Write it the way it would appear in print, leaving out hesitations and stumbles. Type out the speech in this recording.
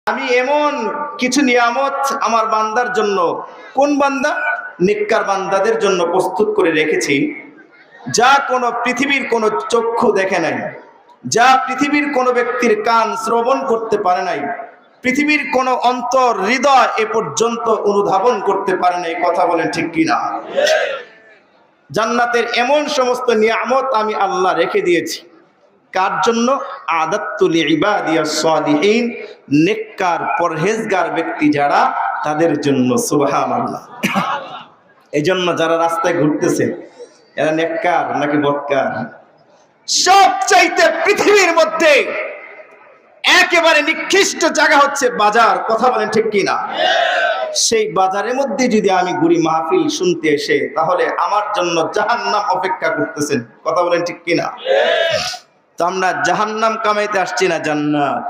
আমি এমন কিছু নিয়ামত আমার বান্দার জন্য, কোন বান্দা? নেককার বান্দাদের জন্য প্রস্তুত করে রেখেছি, যা কোনো পৃথিবীর কোনো চক্ষু দেখে নাই, যা পৃথিবীর কোনো ব্যক্তির কান শ্রবণ করতে পারে নাই, পৃথিবীর কোনো অন্তর হৃদয় এ পর্যন্ত অনুধাবন করতে পারে নাই। কথা বলেন ঠিক কিনা? জান্নাতের এমন সমস্ত নিয়ামত আমি আল্লাহ রেখে দিয়েছি। কার জন্য? আদাত্তু লিইবাদিয়াস সালিহিন, নেককার পরহেজগার ব্যক্তি যারা, তাদের জন্য। সুবহানাল্লাহ। এই জন্য যারা রাস্তায় ঘুরতেছে, এরা নেককার নাকি বদকার? সবচাইতে পৃথিবীর মধ্যে একেবারে নিকৃষ্ট জায়গা হচ্ছে বাজার। কথা বলেন ঠিক কিনা? সেই বাজারের মধ্যে যদি আমি ঘুরি মাহফিল শুনতে এসে, তাহলে আমার জন্য জাহান্নাম অপেক্ষা করতেছেন। কথা বলেন ঠিক কিনা? তো আমরা জাহান্নাম কামাইতে আসছি না জান্নাত।